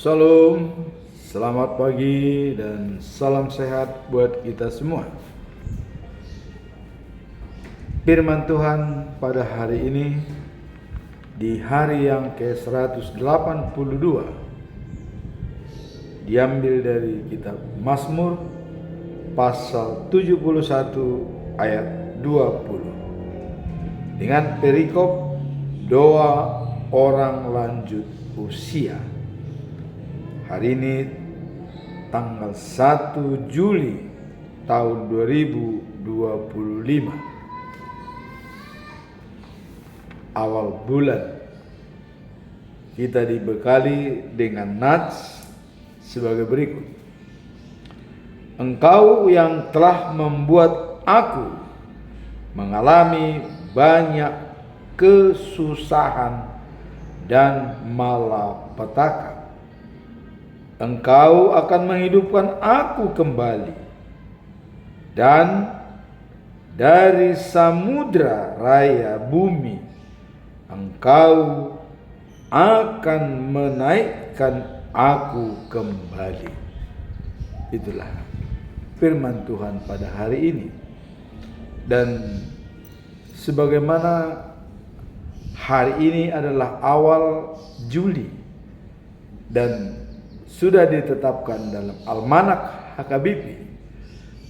Shalom, selamat pagi dan salam sehat buat kita semua. Firman Tuhan pada hari ini di hari yang ke-182 diambil dari kitab Mazmur pasal 71 ayat 20 dengan perikop doa orang lanjut usia. Hari ini tanggal 1 Juli tahun 2025, awal bulan. Kita dibekali dengan nats sebagai berikut. Engkau yang telah membuat aku mengalami banyak kesusahan dan malapetaka. Engkau akan menghidupkan aku kembali, dan dari samudra raya bumi Engkau akan menaikkan aku kembali. Itulah firman Tuhan pada hari ini. Dan sebagaimana hari ini adalah awal Juli dan sudah ditetapkan dalam Almanak HKBP,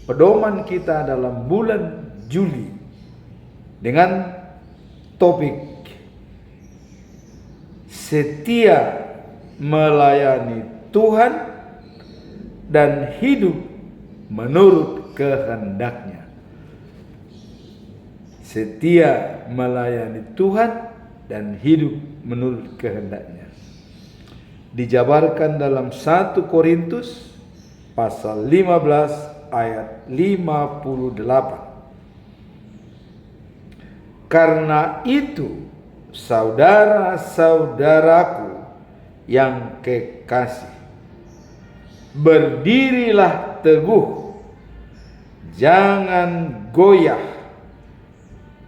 pedoman kita dalam bulan Juli dengan topik setia melayani Tuhan dan hidup menurut kehendaknya. Setia melayani Tuhan dan hidup menurut kehendaknya. Dijabarkan dalam 1 Korintus pasal 15 ayat 58. Karena itu, saudara-saudaraku yang kekasih, berdirilah teguh, jangan goyah,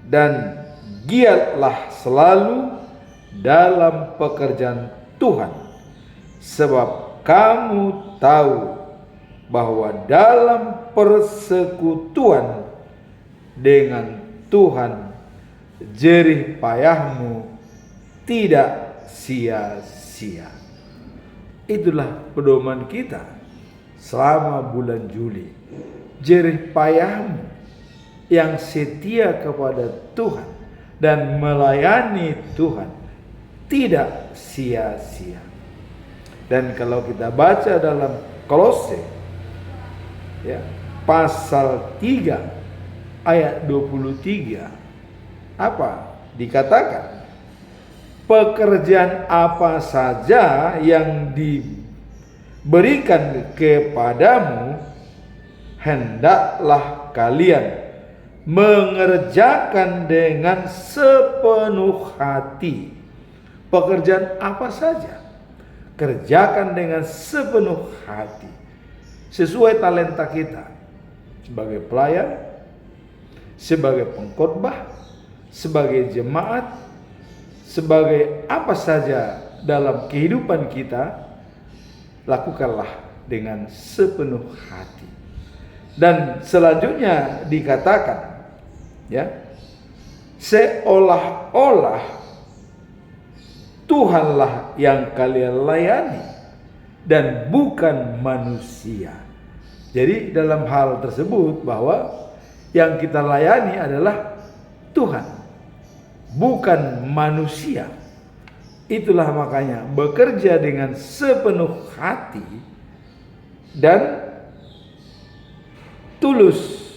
dan giatlah selalu dalam pekerjaan Tuhan. Sebab kamu tahu bahwa dalam persekutuan dengan Tuhan, jerih payahmu tidak sia-sia. Itulah pedoman kita selama bulan Juli. Jerih payahmu yang setia kepada Tuhan dan melayani Tuhan tidak sia-sia. Dan kalau kita baca dalam Kolose pasal 3 ayat 23, apa dikatakan? Pekerjaan apa saja yang diberikan kepadamu, hendaklah kalian mengerjakan dengan sepenuh hati. Pekerjaan apa saja, kerjakan dengan sepenuh hati, sesuai talenta kita sebagai pelayan, sebagai pengkhotbah, sebagai jemaat, sebagai apa saja dalam kehidupan kita. Lakukanlah dengan sepenuh hati. Dan selanjutnya dikatakan, seolah-olah Tuhanlah yang kalian layani dan bukan manusia. Jadi dalam hal tersebut bahwa yang kita layani adalah Tuhan, bukan manusia. Itulah makanya bekerja dengan sepenuh hati dan tulus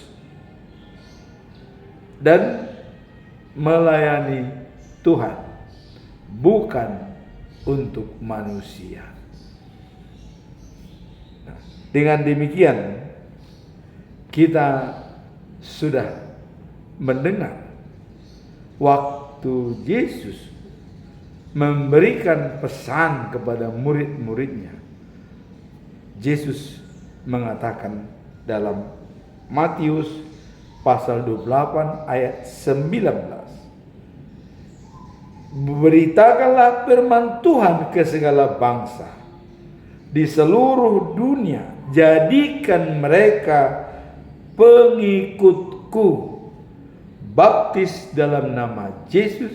dan melayani Tuhan, bukan untuk manusia. Dengan demikian kita sudah mendengar waktu Yesus memberikan pesan kepada murid-muridnya. Yesus mengatakan dalam Matius pasal 28 ayat 19, beritakanlah firman Tuhan ke segala bangsa. di seluruh dunia, jadikan mereka pengikutku. Baptis dalam nama Yesus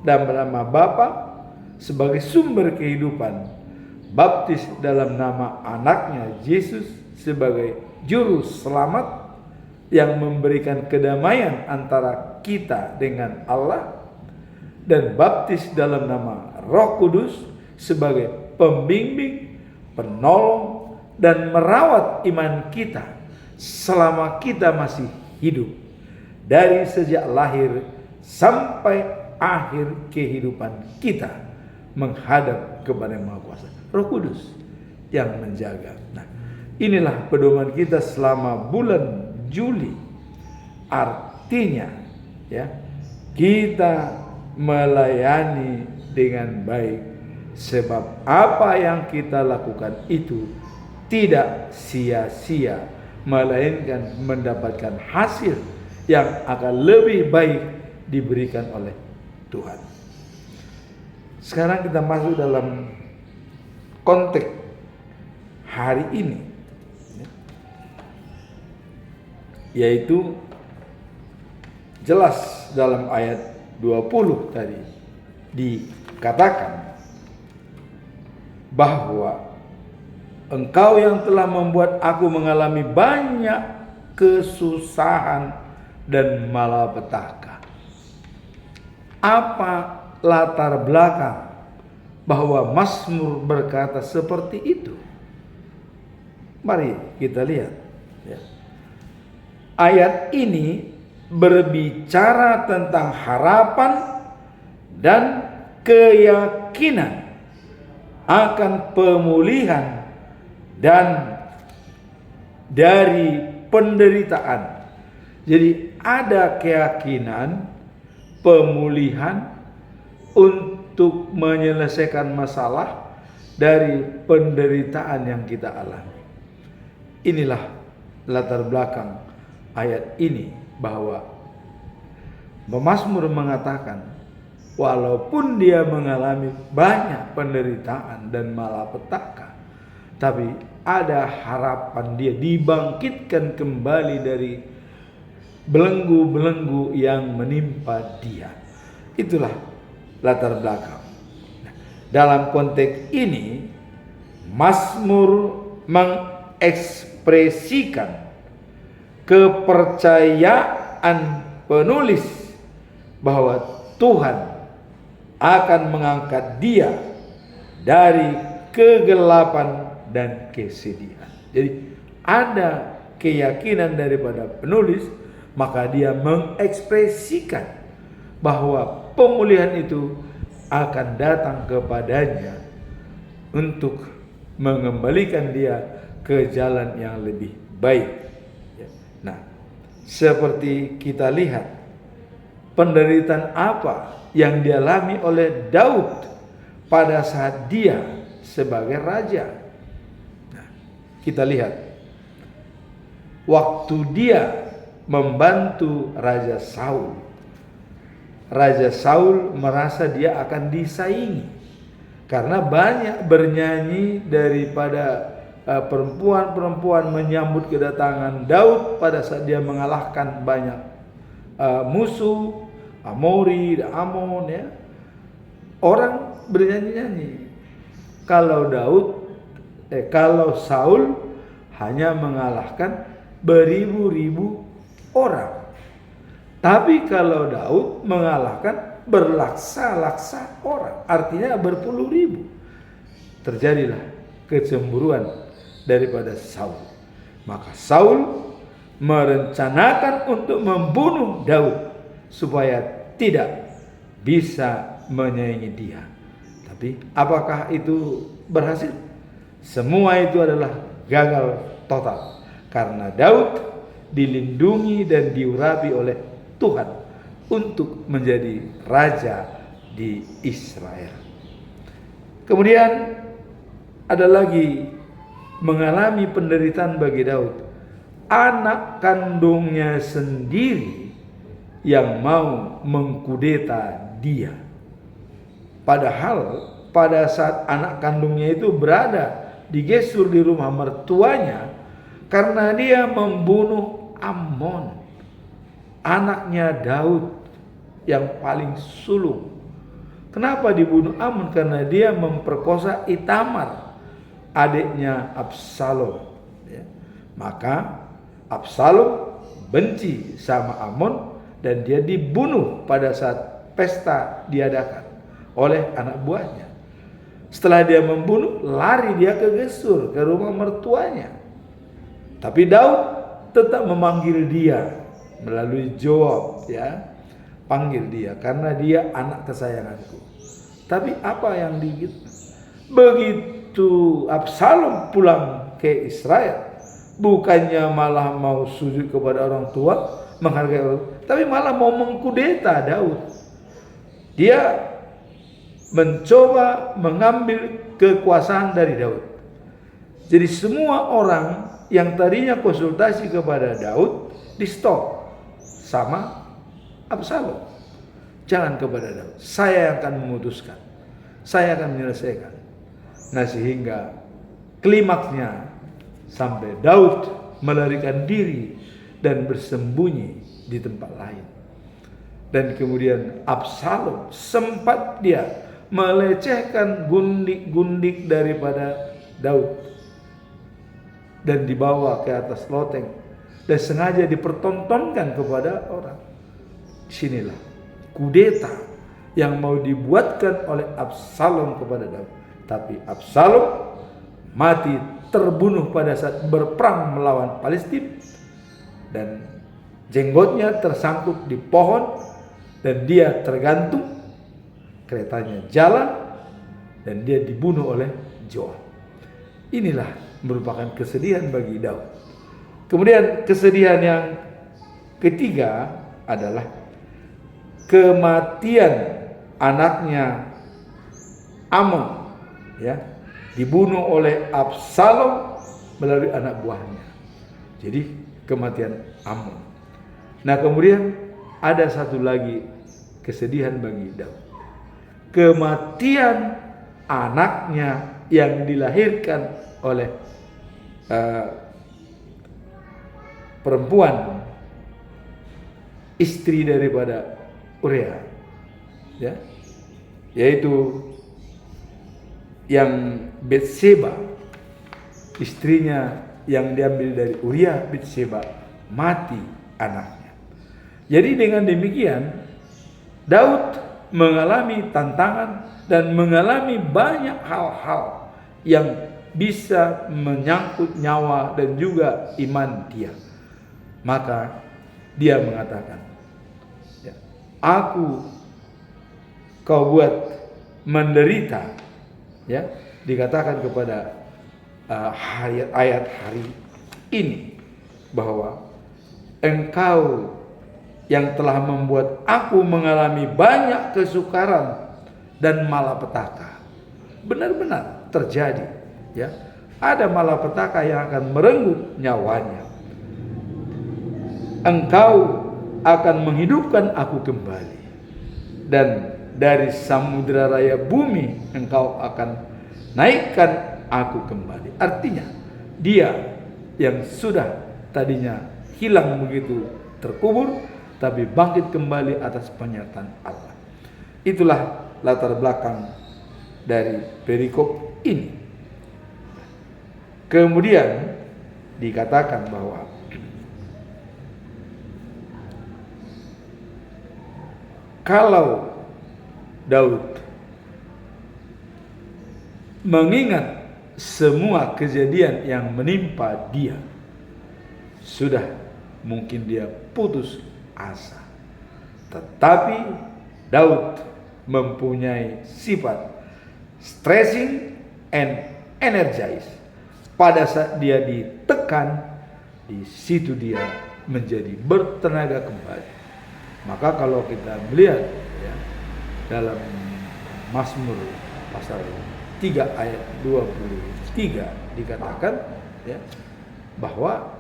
dan nama Bapa sebagai sumber kehidupan. Baptis dalam nama anaknya Yesus sebagai juru selamat yang memberikan kedamaian antara kita dengan Allah. Dan baptis dalam nama Roh Kudus sebagai pembimbing, penolong, dan merawat iman kita selama kita masih hidup, dari sejak lahir sampai akhir kehidupan kita menghadap kepada Yang Maha Kuasa. Roh Kudus yang menjaga. Nah, inilah pedoman kita selama bulan Juli. Artinya, ya, kita melayani dengan baik, sebab apa yang kita lakukan itu tidak sia-sia, melainkan mendapatkan hasil yang akan lebih baik diberikan oleh Tuhan. Sekarang kita masuk dalam konteks hari ini, yaitu jelas dalam ayat 20 tadi dikatakan bahwa engkau yang telah membuat aku mengalami banyak kesusahan dan malapetaka. Apa latar belakang bahwa Mazmur berkata seperti itu? Mari kita lihat, ya. Ayat ini berbicara tentang harapan dan keyakinan akan pemulihan dan dari penderitaan. Jadi ada keyakinan pemulihan untuk menyelesaikan masalah dari penderitaan yang kita alami. Inilah latar belakang ayat ini, bahwa pemazmur mengatakan walaupun dia mengalami banyak penderitaan dan malapetaka, tapi ada harapan dia dibangkitkan kembali dari belenggu-belenggu yang menimpa dia. Itulah latar belakang. Dalam konteks ini, Mazmur mengekspresikan kepercayaan penulis bahwa Tuhan akan mengangkat dia dari kegelapan dan kesedihan. Jadi ada keyakinan daripada penulis, maka dia mengekspresikan bahwa pemulihan itu akan datang kepadanya untuk mengembalikan dia ke jalan yang lebih baik. Nah, seperti kita lihat penderitaan apa yang dialami oleh Daud pada saat dia sebagai raja. Nah, kita lihat waktu dia membantu Raja Saul. Raja Saul merasa dia akan disaingi karena banyak bernyanyi daripada perempuan-perempuan menyambut kedatangan Daud pada saat dia mengalahkan banyak musuh, Amori, Amon, ya. Orang bernyanyi-nyanyi. Kalau Saul hanya mengalahkan beribu-ribu orang. Tapi kalau Daud mengalahkan berlaksa-laksa orang, artinya berpuluh ribu. Terjadilah kecemburuan daripada Saul. Maka Saul merencanakan untuk membunuh Daud supaya tidak bisa menyaingi dia. Tapi apakah itu berhasil? Semua itu adalah gagal total, karena Daud dilindungi dan diurapi oleh Tuhan untuk menjadi raja di Israel. Kemudian ada lagi mengalami penderitaan bagi Daud, anak kandungnya sendiri yang mau mengkudeta dia. Padahal pada saat anak kandungnya itu berada digesur di rumah mertuanya karena dia membunuh Amnon, anaknya Daud yang paling sulung. Kenapa dibunuh Amnon? Karena dia memperkosa Itamar, adiknya Absalom. Ya. Maka Absalom benci sama Amnon dan dia dibunuh pada saat pesta diadakan oleh anak buahnya. Setelah dia membunuh, lari dia ke Gesur, ke rumah mertuanya. Tapi Daud tetap memanggil dia melalui Joab, ya. Panggil dia karena dia anak kesayanganku. Tapi apa yang begitu Absalom pulang ke Israel, bukannya malah mau sujud kepada orang tua, menghargai orang, tapi malah mau mengkudeta Daud. Dia mencoba mengambil kekuasaan dari Daud. Jadi semua orang yang tadinya konsultasi kepada Daud di stop sama Absalom. Jangan kepada Daud. Saya yang akan memutuskan. Saya akan menyelesaikan. Nah, sehingga klimaksnya sampai Daud melarikan diri dan bersembunyi di tempat lain. Dan kemudian Absalom sempat dia melecehkan gundik-gundik daripada Daud dan dibawa ke atas loteng dan sengaja dipertontonkan kepada orang. Sinilah kudeta yang mau dibuatkan oleh Absalom kepada Daud. Tapi Absalom mati terbunuh pada saat berperang melawan Palestina, dan jenggotnya tersangkut di pohon dan dia tergantung, keretanya jalan dan dia dibunuh oleh Joab. Inilah merupakan kesedihan bagi Daud. Kemudian kesedihan yang ketiga adalah kematian anaknya Amnon, ya, dibunuh oleh Absalom melalui anak buahnya. Jadi kematian Amnon. Nah, kemudian ada satu lagi kesedihan bagi Daud. Kematian anaknya yang dilahirkan oleh perempuan, istri daripada Uria, ya, yaitu yang Betseba, istrinya yang diambil dari Uria, Betseba, mati anaknya. Jadi dengan demikian Daud mengalami tantangan dan mengalami banyak hal-hal yang bisa menyangkut nyawa dan juga iman dia. Maka dia mengatakan, ya, aku kau buat menderita, ya, dikatakan kepada ayat hari ini bahwa engkau yang telah membuat aku mengalami banyak kesukaran dan malapetaka. Benar-benar terjadi, ya. Ada malapetaka yang akan merenggut nyawanya. Engkau akan menghidupkan aku kembali, dan dari samudera raya bumi engkau akan naikkan aku kembali. Artinya dia yang sudah tadinya hilang begitu terkubur, tapi bangkit kembali atas penyertaan Allah. Itulah latar belakang dari perikop ini. Kemudian dikatakan bahwa kalau Daud mengingat semua kejadian yang menimpa dia, sudah mungkin dia putus asa. Tetapi Daud mempunyai sifat stressing and energize. Pada saat dia ditekan, di situ dia menjadi bertenaga kembali. Maka kalau kita melihat, ya, dalam Mazmur pasal 3 ayat 23 dikatakan, ya, bahwa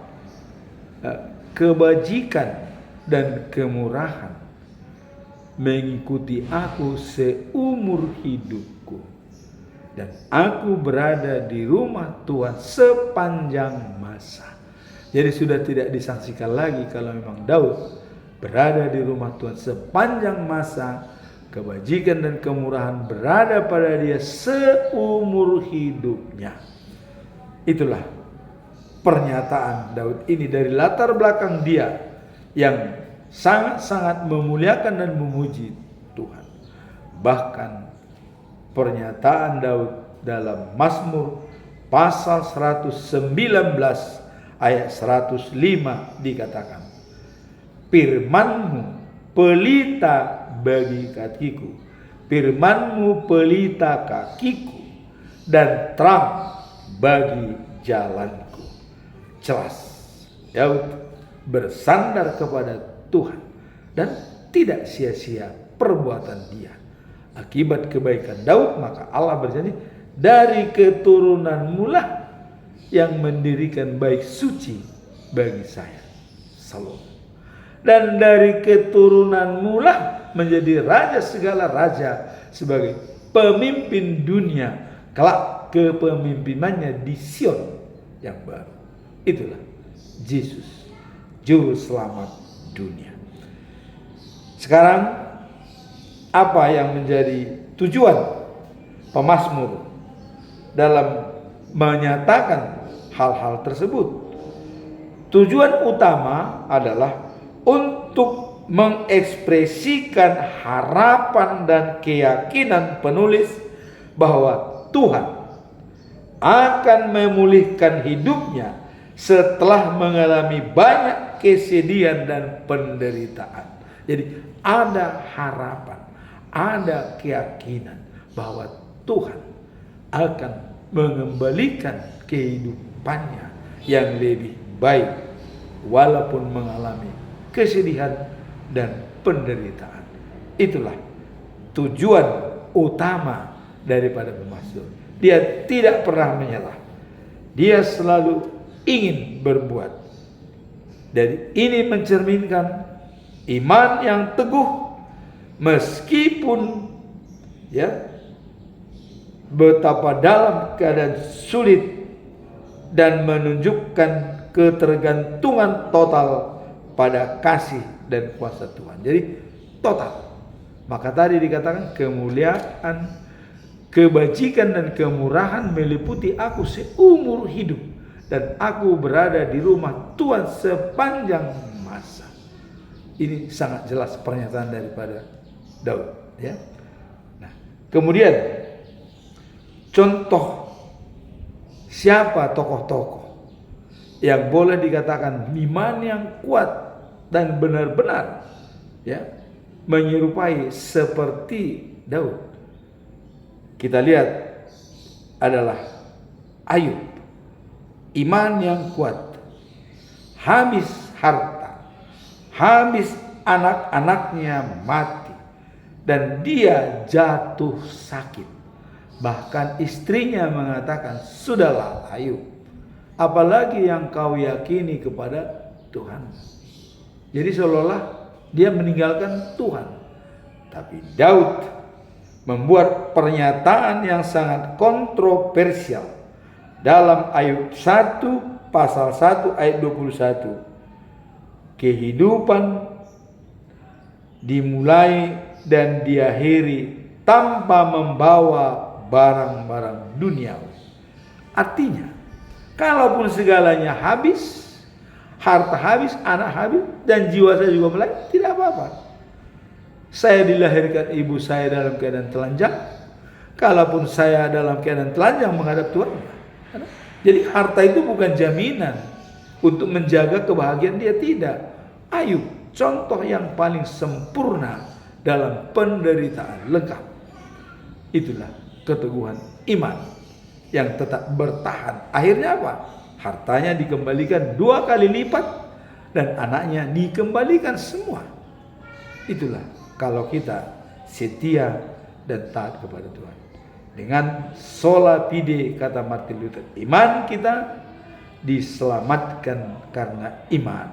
kebajikan dan kemurahan mengikuti aku seumur hidupku, dan aku berada di rumah Tuhan sepanjang masa. Jadi sudah tidak disangsikan lagi kalau memang Daud berada di rumah Tuhan sepanjang masa, kebajikan dan kemurahan berada pada dia seumur hidupnya. Itulah pernyataan Daud ini dari latar belakang dia yang sangat-sangat memuliakan dan memuji Tuhan. Bahkan pernyataan Daud dalam Mazmur pasal 119 ayat 105 dikatakan, firman-Mu pelita bagi kakiku, firman-Mu pelita kakiku dan terang bagi jalanku. Jelas Daud bersandar kepada Tuhan dan tidak sia-sia perbuatan dia. Akibat kebaikan Daud, maka Allah berjanji, dari keturunanmu lah yang mendirikan bait suci bagi saya, Salomo. Dan dari keturunanmu lah menjadi raja segala raja sebagai pemimpin dunia, kelak kepemimpinannya di Sion yang baru. Itulah Yesus, juru selamat dunia. Sekarang apa yang menjadi tujuan pemazmur dalam menyatakan hal-hal tersebut? Tujuan utama adalah untuk mengekspresikan harapan dan keyakinan penulis bahwa Tuhan akan memulihkan hidupnya setelah mengalami banyak kesedihan dan penderitaan. Jadi ada harapan, ada keyakinan bahwa Tuhan akan mengembalikan kehidupannya yang lebih baik walaupun mengalami kesedihan dan penderitaan. Itulah tujuan utama daripada pemazmur. Dia tidak pernah menyerah. Dia selalu ingin berbuat. Dan ini mencerminkan iman yang teguh meskipun betapa dalam keadaan sulit, dan menunjukkan ketergantungan total pada kasih dan kuasa Tuhan. Jadi total. Maka tadi dikatakan kemuliaan, kebajikan dan kemurahan meliputi aku seumur hidup, dan aku berada di rumah Tuhan sepanjang masa. Ini sangat jelas pernyataan daripada Daud, ya. Nah, kemudian contoh siapa tokoh-tokoh yang boleh dikatakan iman yang kuat dan benar-benar menyerupai seperti Daud. Kita lihat adalah Ayub. Iman yang kuat, habis harta, habis anak-anaknya mati, dan dia jatuh sakit. Bahkan istrinya mengatakan, sudahlah Ayub, apalagi yang kau yakini kepada Tuhan. Jadi seolah-olah dia meninggalkan Tuhan. Tapi Daud membuat pernyataan yang sangat kontroversial dalam Ayub 1 pasal 1 ayat 21. Kehidupan dimulai dan diakhiri tanpa membawa barang-barang duniawi. Artinya, kalaupun segalanya habis, harta habis, anak habis, dan jiwa saya juga mulai, tidak apa-apa. Saya dilahirkan ibu saya dalam keadaan telanjang. Kalaupun saya dalam keadaan telanjang menghadap Tuhan. Jadi harta itu bukan jaminan untuk menjaga kebahagiaan dia, tidak. Ayub, contoh yang paling sempurna dalam penderitaan lengkap. Itulah keteguhan iman yang tetap bertahan. Akhirnya apa? Hartanya dikembalikan 2 kali lipat dan anaknya dikembalikan semua. Itulah kalau kita setia dan taat kepada Tuhan. Dengan sola fide, kata Martin Luther, iman kita diselamatkan karena iman.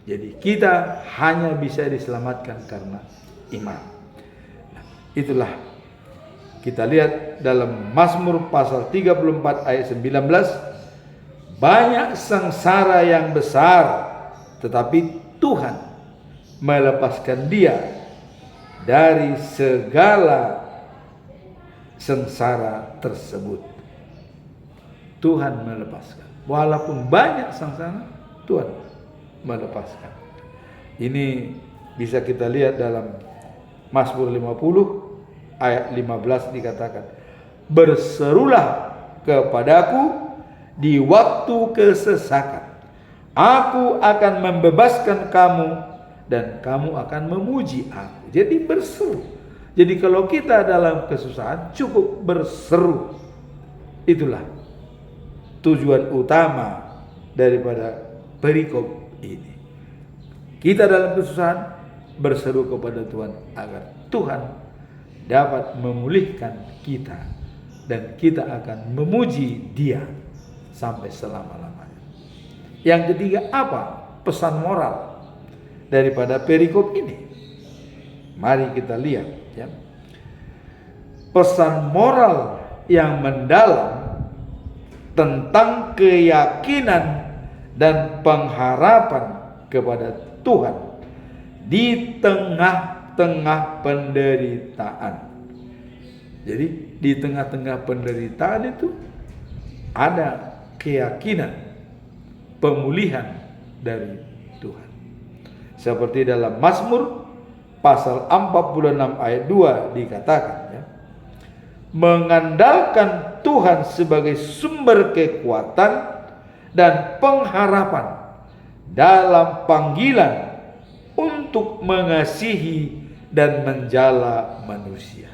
Jadi kita hanya bisa diselamatkan karena iman. Nah, itulah Kita lihat dalam Mazmur pasal 34 ayat 19, banyak sengsara yang besar, tetapi Tuhan melepaskan dia dari segala sengsara tersebut. Tuhan melepaskan. Walaupun banyak sengsara, Tuhan melepaskan. Ini bisa kita lihat dalam Mazmur 50 ayat 15 dikatakan, berserulah kepadaku di waktu kesesakan, aku akan membebaskan kamu dan kamu akan memuji aku. Jadi berseru. Jadi kalau kita dalam kesusahan cukup berseru. Itulah tujuan utama daripada perikop ini. Kita dalam kesusahan berseru kepada Tuhan agar Tuhan dapat memulihkan kita dan kita akan memuji Dia sampai selama-lamanya. Yang ketiga, apa pesan moral daripada perikop ini? Mari kita lihat ya. Pesan moral yang mendalam tentang keyakinan dan pengharapan kepada Tuhan di tengah-tengah penderitaan. Jadi di tengah-tengah penderitaan itu ada keyakinan pemulihan dari Tuhan. Seperti dalam Mazmur pasal 46 ayat 2 dikatakan ya, mengandalkan Tuhan sebagai sumber kekuatan dan pengharapan dalam panggilan untuk mengasihi dan menjala manusia.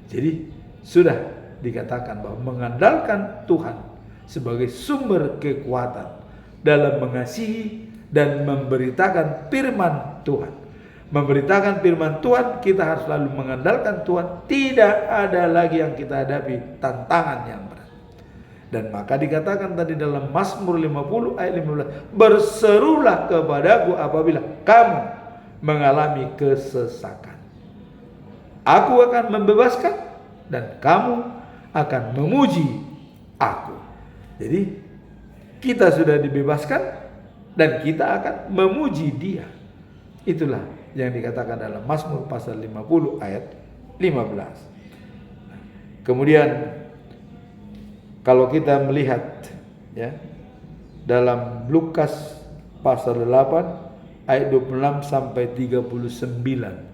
Jadi sudah dikatakan bahwa mengandalkan Tuhan sebagai sumber kekuatan dalam mengasihi dan memberitakan firman Tuhan. Memberitakan firman Tuhan, kita harus selalu mengandalkan Tuhan. Tidak ada lagi yang kita hadapi tantangan yang berat. Dan maka dikatakan tadi dalam Mazmur 50 ayat 15, berserulah kepadaku apabila kamu mengalami kesesakan. Aku akan membebaskan dan kamu akan memuji aku. Jadi kita sudah dibebaskan dan kita akan memuji Dia. Itulah yang dikatakan dalam Mazmur pasal 50 ayat 15. Kemudian kalau kita melihat ya dalam Lukas pasal 8 ayat 26 sampai 39,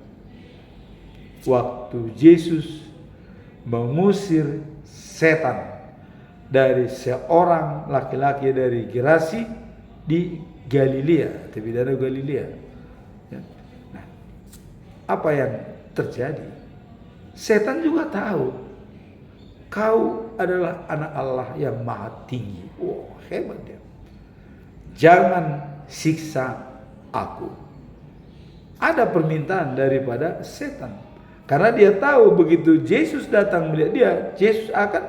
waktu Yesus mengusir setan dari seorang laki-laki dari Gerasi di Galilea, tepi danau Galilea. Ya. Nah, apa yang terjadi? Setan juga tahu kau adalah anak Allah yang maha tinggi. Wow, hebat dia. Jangan siksa aku. Ada permintaan daripada setan. Karena dia tahu begitu Yesus datang melihat dia, Yesus akan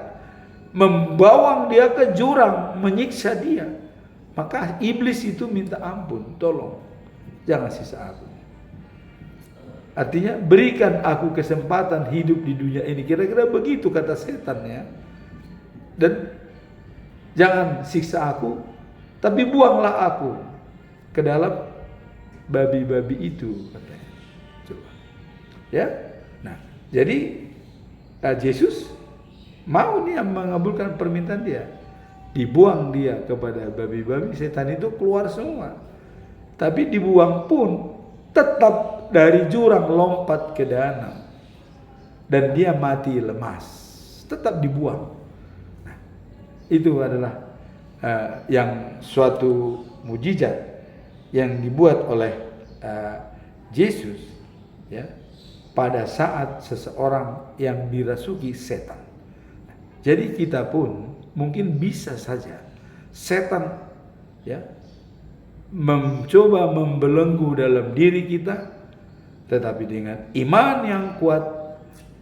membawa dia ke jurang, menyiksa dia. Maka iblis itu minta ampun, tolong jangan siksa aku. Artinya berikan aku kesempatan hidup di dunia ini. Kira-kira begitu kata setan ya. Dan jangan siksa aku, tapi buanglah aku ke dalam babi-babi itu katanya. Coba. Ya. Nah, jadi Yesus mau dia mengabulkan permintaan dia. Dibuang dia kepada babi-babi, setan itu keluar semua. Tapi dibuang pun tetap dari jurang lompat ke danau. Dan dia mati lemas. Tetap dibuang. Nah, itu adalah yang suatu mujizat yang dibuat oleh Yesus ya, pada saat seseorang yang dirasuki setan. Jadi kita pun mungkin bisa saja setan ya mencoba membelenggu dalam diri kita, tetapi dengan iman yang kuat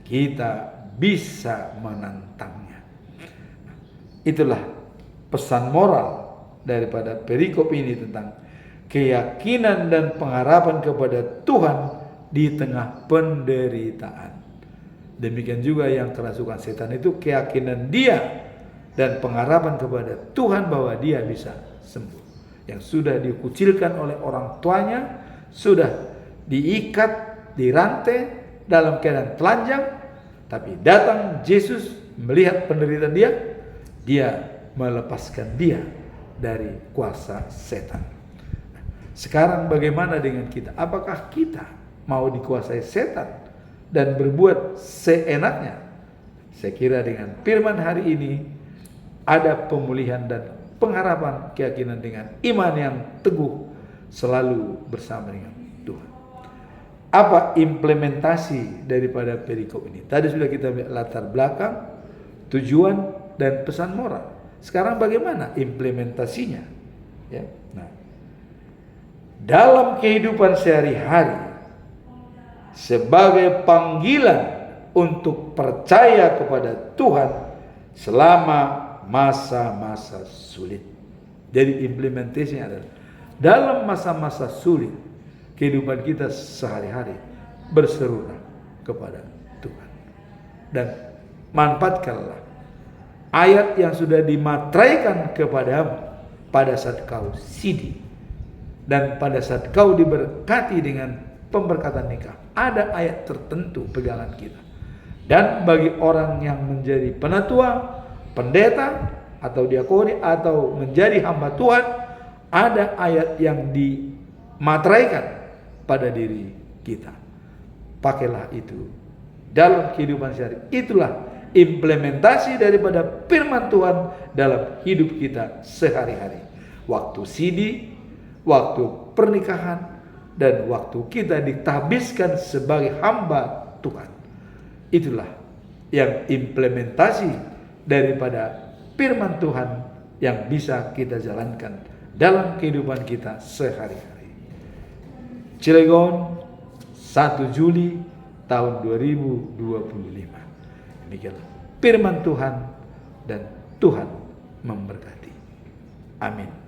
kita bisa menantangnya. Itulah pesan moral daripada perikop ini tentang keyakinan dan pengharapan kepada Tuhan di tengah penderitaan. Demikian juga yang kerasukan setan itu keyakinan dia dan pengharapan kepada Tuhan bahwa dia bisa sembuh. Yang sudah dikucilkan oleh orang tuanya, sudah diikat, dirantai dalam keadaan telanjang, tapi datang Yesus melihat penderitaan dia melepaskan dia dari kuasa setan. Sekarang bagaimana dengan kita? Apakah kita mau dikuasai setan dan berbuat seenaknya? Saya kira dengan firman hari ini ada pemulihan dan pengharapan, keyakinan dengan iman yang teguh selalu bersama dengan Tuhan. Apa implementasi daripada perikop ini? Tadi sudah kita lihat latar belakang, tujuan dan pesan moral. Sekarang bagaimana implementasinya? Ya. Nah, dalam kehidupan sehari-hari sebagai panggilan untuk percaya kepada Tuhan selama masa-masa sulit. Jadi implementasinya adalah dalam masa-masa sulit kehidupan kita sehari-hari berserulah kepada Tuhan dan manfaatkanlah ayat yang sudah dimateraikan kepadamu pada saat kau sidi dan pada saat kau diberkati dengan pemberkatan nikah. Ada ayat tertentu pegangan kita. Dan bagi orang yang menjadi penatua, pendeta atau diakoni atau menjadi hamba Tuhan, ada ayat yang dimateraikan pada diri kita. Pakailah itu dalam kehidupan sehari. Itulah implementasi daripada firman Tuhan dalam hidup kita sehari-hari. Waktu sidi, waktu pernikahan, dan waktu kita ditahbiskan sebagai hamba Tuhan. Itulah yang implementasi daripada firman Tuhan yang bisa kita jalankan dalam kehidupan kita sehari-hari. Cilegon, 1 Juli tahun 2025. Demikianlah firman Tuhan dan Tuhan memberkati. Amin.